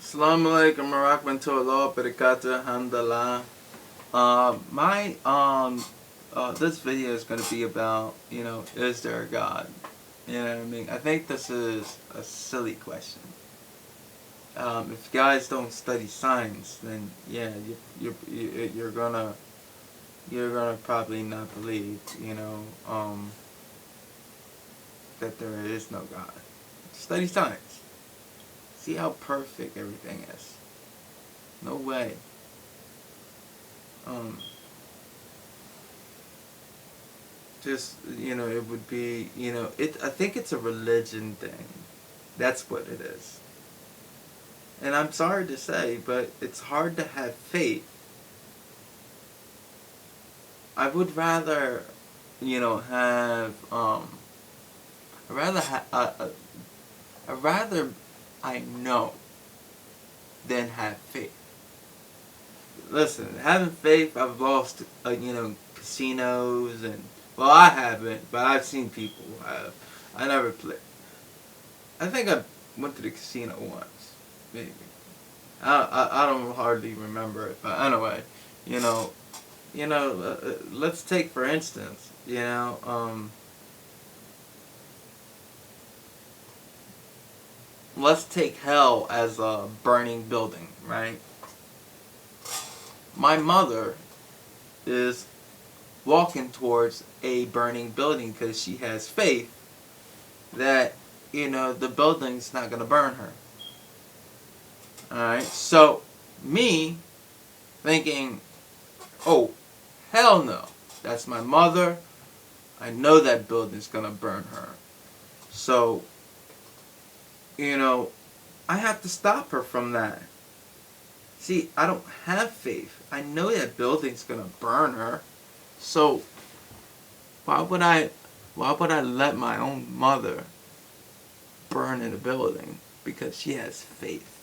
Assalamu alaikum warahmatullahi wabarakatuh. Alhamdulillah. My this video is going to be about, is there a God? You know what I mean? I think this is a silly question. If you guys don't study science, then yeah, you're gonna probably not believe, that there is no God. Study science. See how perfect everything is. No way. Just, it would be, I think it's a religion thing. That's what it is. And I'm sorry to say, but it's hard to have faith. I would rather, have, I'd rather I'd rather I know than have faith. Listen, having faith, I've lost, casinos and, well, I haven't, but I've seen people who have. I never played. I think I went to the casino once, maybe. I don't hardly remember it, but anyway, let's take for instance, let's take hell as a burning building, right? My mother is walking towards a burning building because she has faith that, the building's not going to burn her. Alright, so me thinking, oh, hell no, that's my mother, I know that building's going to burn her. So, I have to stop her from that. See, I don't have faith. I know that building's going to burn her. So, why would I let my own mother burn in a building because she has faith?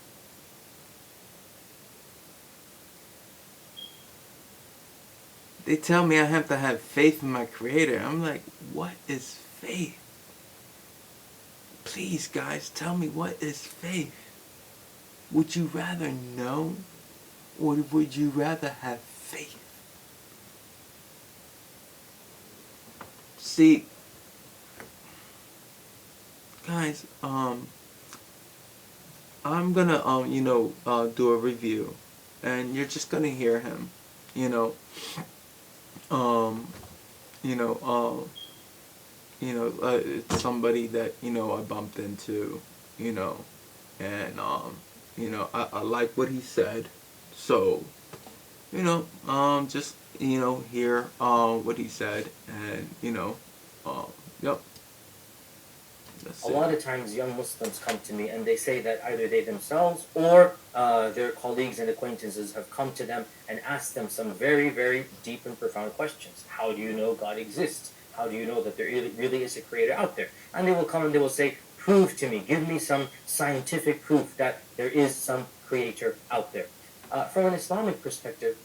They tell me I have to have faith in my Creator. I'm like, what is faith? Please, guys, tell me, what is faith? Would you rather know, or would you rather have faith? See, guys, I'm gonna, do a review, and you're just gonna hear him, it's somebody that, I bumped into, and, I like what he said, so, just, hear, what he said, and, yep. A lot of times young Muslims come to me and they say that either they themselves or their colleagues and acquaintances have come to them and asked them some very, very deep and profound questions. How do you know God exists? How do you know that there really is a creator out there? And they will come and they will say, prove to me, give me some scientific proof that there is some creator out there. From an Islamic perspective,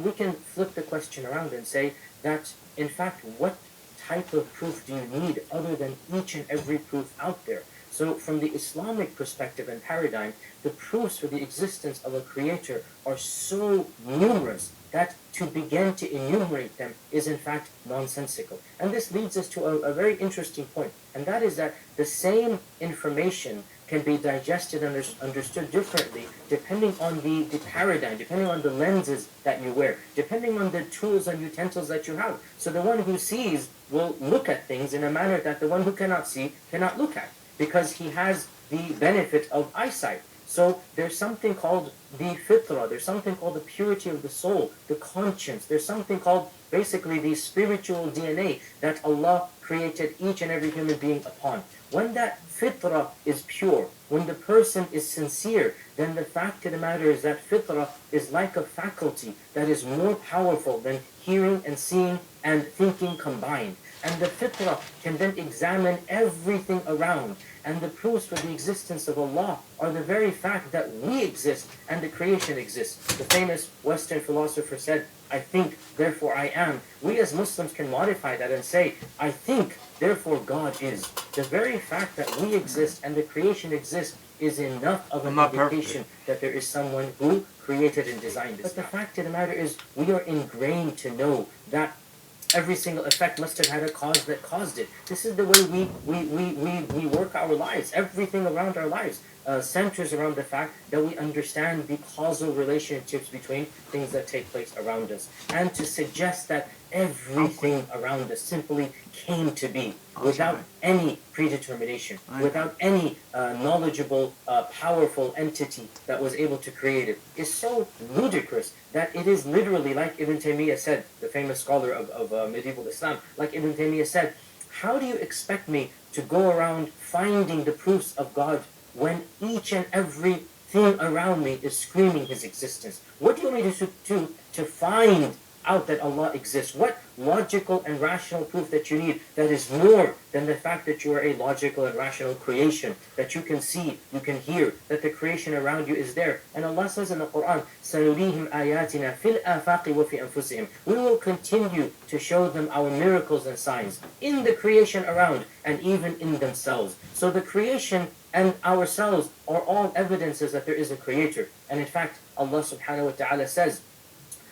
we can flip the question around and say that, in fact, what type of proof do you need other than each and every proof out there? So from the Islamic perspective and paradigm, the proofs for the existence of a creator are so numerous that to begin to enumerate them is in fact nonsensical. And this leads us to a very interesting point, and that is that the same information can be digested and understood differently depending on the paradigm, depending on the lenses that you wear, depending on the tools and utensils that you have. So the one who sees will look at things in a manner that the one who cannot see cannot look at, because he has the benefit of eyesight. So there's something called the fitra, there's something called the purity of the soul, the conscience, there's something called basically the spiritual DNA that Allah created each and every human being upon. When that fitra is pure, when the person is sincere, then the fact of the matter is that fitra is like a faculty that is more powerful than hearing and seeing and thinking combined. And the fitra can then examine everything around. And the proofs for the existence of Allah are the very fact that we exist and the creation exists. The famous Western philosopher said, I think, therefore I am. We as Muslims can modify that and say, I think, therefore God is. The very fact that we exist and the creation exists is enough of an I'm not indication perfect. that there is someone who created and designed this. But the fact of the matter is, we are ingrained to know that every single effect must have had a cause that caused it. This is the way we work our lives. Everything around our lives centers around the fact that we understand the causal relationships between things that take place around us. And to suggest that everything around us simply came to be without any predetermination, without any knowledgeable, powerful entity that was able to create it, is so ludicrous that it is literally, like Ibn Taymiyyah said, the famous scholar of medieval Islam, like Ibn Taymiyyah said, how do you expect me to go around finding the proofs of God when each and every thing around me is screaming His existence? What do you want me to do to find out that Allah exists? What logical and rational proof that you need that is more than the fact that you are a logical and rational creation, that you can see, you can hear, that the creation around you is there? And Allah says in the Quran, سَنُرِيهِمْ آيَاتِنَا فِي الْآفَاقِ وَفِي أَنفُسِهِمْ. We will continue to show them our miracles and signs in the creation around and even in themselves. So the creation and ourselves are all evidences that there is a creator. And in fact, Allah subhanahu wa ta'ala says,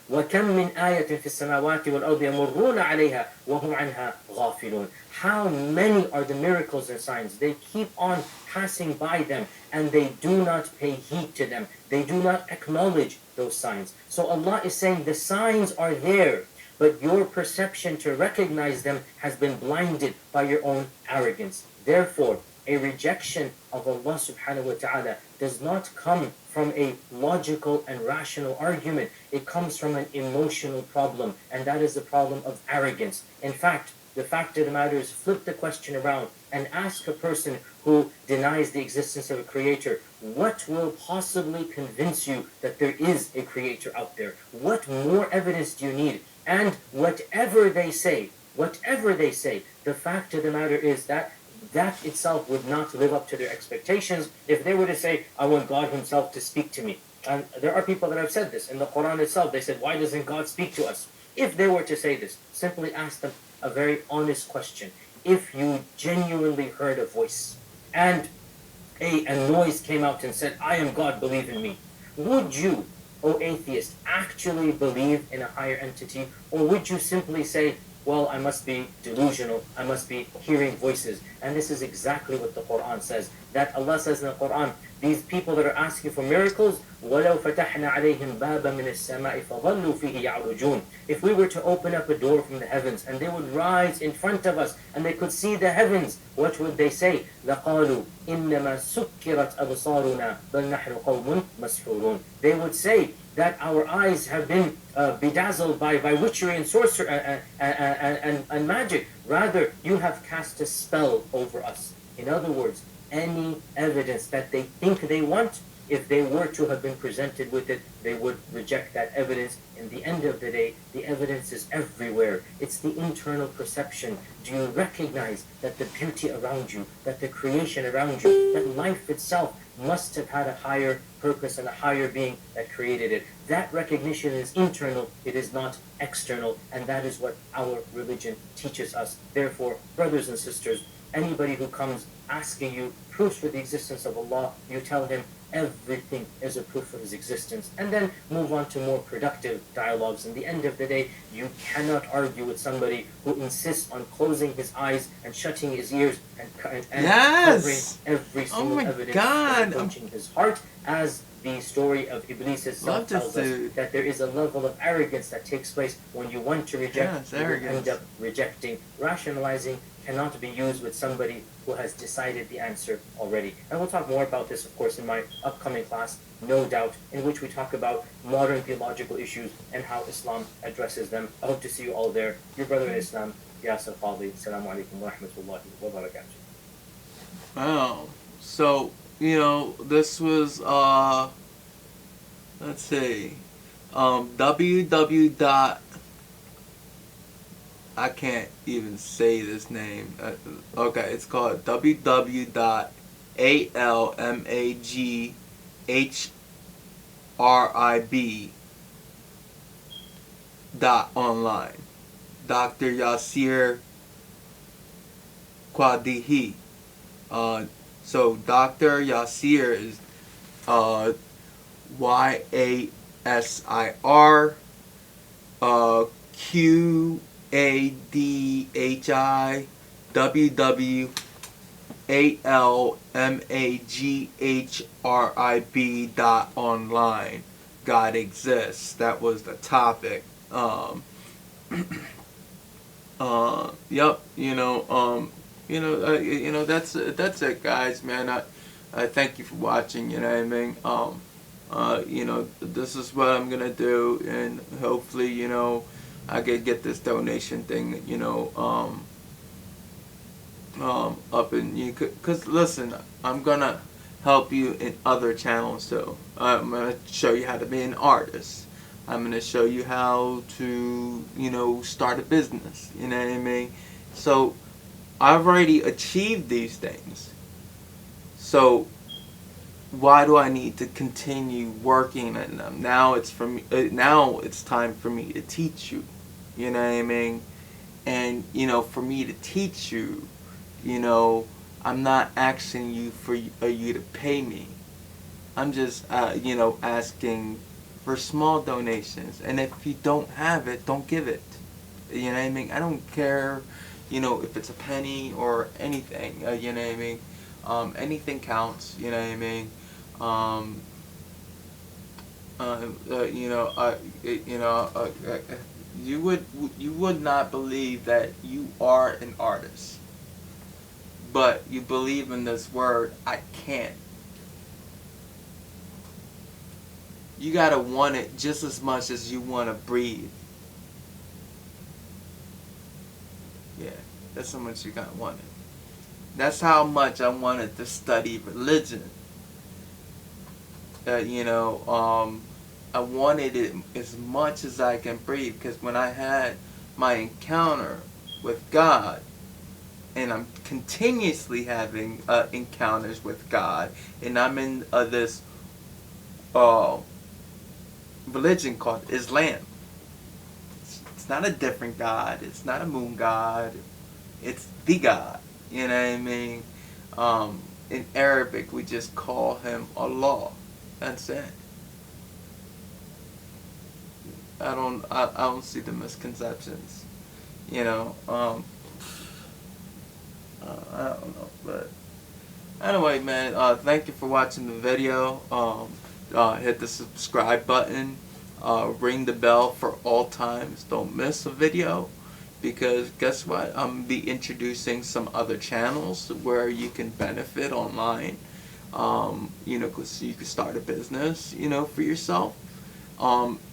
وَكَمْ مِنْ آيَةٍ فِي السَّمَاوَاتِ وَالْأَرْضِ يَمُرُّونَ عَلَيْهَا وَهُمْ عَنْهَا غَافِلُونَ. How many are the miracles and signs? They keep on passing by them and they do not pay heed to them. They do not acknowledge those signs. So Allah is saying the signs are there, but your perception to recognize them has been blinded by your own arrogance. Therefore, a rejection of Allah subhanahu wa ta'ala does not come from a logical and rational argument. It comes from an emotional problem, and that is the problem of arrogance. In fact, the fact of the matter is, flip the question around and ask a person who denies the existence of a creator, what will possibly convince you that there is a creator out there? What more evidence do you need? And whatever they say, the fact of the matter is that itself would not live up to their expectations. If they were to say, I want God Himself to speak to me. And there are people that have said this. In the Quran itself, they said, why doesn't God speak to us? If they were to say this, simply ask them a very honest question. If you genuinely heard a voice and a noise came out and said, I am God, believe in me, would you, O atheist, actually believe in a higher entity? Or would you simply say, well, I must be delusional, I must be hearing voices? And this is exactly what the Quran says. That Allah says in the Quran, these people that are asking for miracles, وَلَوْ فَتَحْنَا عَلَيْهِمْ بَابًا مِنَ السَّمَاءِ فَظَلُّوا فِيهِ يَعْرُجُونَ. If we were to open up a door from the heavens and they would rise in front of us and they could see the heavens, what would they say? لَقَالُوا إِنَّمَا سُكِّرَتْ أَبْصَارُنَا بَلْ نَحْنُ قَوْمٌ مَسْحُورُونَ. They would say that our eyes have been bedazzled by witchery and sorcery and magic. Rather, you have cast a spell over us. In other words, any evidence that they think they want, if they were to have been presented with it, they would reject that evidence. In the end of the day, the evidence is everywhere. It's the internal perception. Do you recognize that the beauty around you, that the creation around you, that life itself must have had a higher purpose and a higher being that created it? That recognition is internal, it is not external, and that is what our religion teaches us. Therefore, brothers and sisters, anybody who comes asking you proofs for the existence of Allah, you tell him everything is a proof of His existence, and then move on to more productive dialogues. In the end of the day, you cannot argue with somebody who insists on closing his eyes and shutting his ears and covering every single evidence and approaching his heart, as the story of Iblis itself tells us, that there is a level of arrogance that takes place when you want to reject, you end up rejecting. Rationalizing cannot be used with somebody who has decided the answer already. And we'll talk more about this, of course, in my upcoming class, no doubt, in which we talk about modern theological issues and how Islam addresses them. I hope to see you all there. Your brother in Islam, Yasir Qadhi. Assalamu alaikum wa rahmatullahi wa barakatuh. Wow. So, this was, let's see, www. I can't even say this name. Okay, it's called www.almaghrib.online. Dr. Yasir Qadhi. So Dr. Yasir is YASIR QADHIWWALMAGHRIB.online. God exists. That was the topic. Yep. That's it, guys. Man, I thank you for watching. You know what I mean. This is what I'm gonna do, and hopefully, I could get this donation thing, up and you could, cause listen, I'm gonna help you in other channels too. I'm gonna show you how to be an artist. I'm gonna show you how to, start a business. You know what I mean? So I've already achieved these things. So why do I need to continue working on them? Now it's for me. Now it's time for me to teach you. You know what I mean? And for me to teach you, I'm not asking you for you to pay me. I'm just asking for small donations. And if you don't have it, don't give it. You know what I mean? I don't care, if it's a penny or anything. You know what I mean? Anything counts. You know what I mean? Um, uh, uh, you know, uh, you know, you would not believe that you are an artist, but you believe in this word. I can't. You gotta want it just as much as you want to breathe. Yeah, that's how much you gotta want it. That's how much I wanted to study religion. uh, you know, um, I wanted it as much as I can breathe, because when I had my encounter with God, and I'm continuously having encounters with God, and I'm in this uh, religion called Islam. It's not a different God. It's not a moon God. It's the God. You know what I mean? In Arabic, we just call him Allah. That's it. I don't see the misconceptions. You know, I don't know, but anyway, man, thank you for watching the video. Hit the subscribe button, ring the bell for all times. Don't miss a video, because guess what? I'm gonna be introducing some other channels where you can benefit online. Cause you can start a business, for yourself.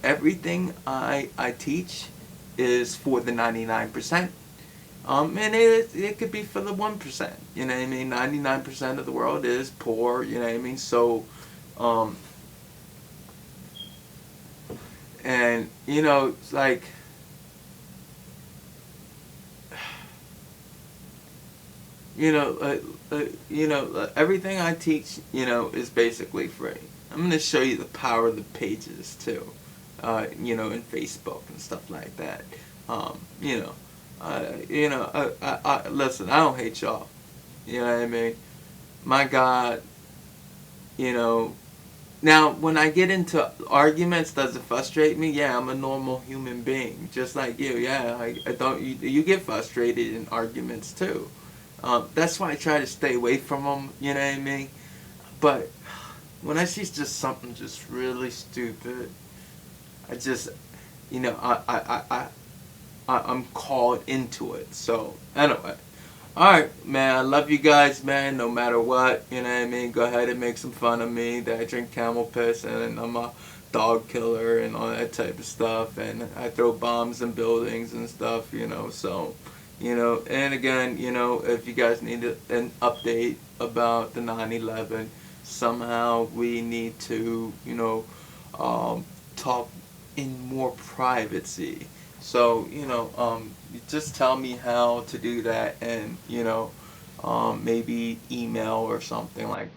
Everything I teach is for the 99%. And it could be for the 1%. You know what I mean? 99% of the world is poor. You know what I mean? So, um, and it's like, everything I teach, is basically free. I'm gonna show you the power of the pages too. In Facebook and stuff like that. Um, you know, listen. I don't hate y'all. You know what I mean? My God, you know. Now, when I get into arguments, does it frustrate me? Yeah, I'm a normal human being, just like you. Yeah, I don't. You get frustrated in arguments too. That's why I try to stay away from them. You know what I mean? But when I see just something just really stupid, I just, I'm called into it. So anyway. Alright, man, I love you guys, man, no matter what, you know what I mean? Go ahead and make some fun of me that I drink camel piss and I'm a dog killer and all that type of stuff, and I throw bombs in buildings and stuff, so, and again, if you guys need an update about the 9/11, somehow we need to, talk in more privacy. So, you just tell me how to do that, and, maybe email or something like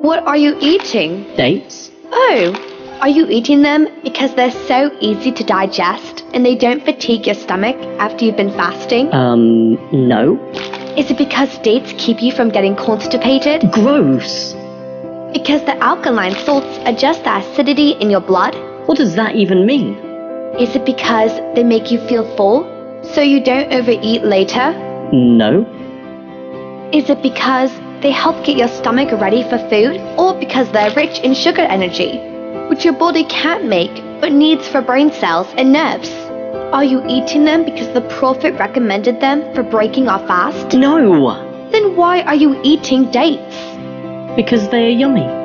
What are you eating? Dates? Oh, are you eating them because they're so easy to digest and they don't fatigue your stomach after you've been fasting? No. Is it because dates keep you from getting constipated? Gross. Because the alkaline salts adjust the acidity in your blood? What does that even mean? Is it because they make you feel full, so you don't overeat later? No. Is it because they help get your stomach ready for food, or because they're rich in sugar energy, which your body can't make but needs for brain cells and nerves? Are you eating them because the Prophet recommended them for breaking our fast? No. Then why are you eating dates? Because they are yummy.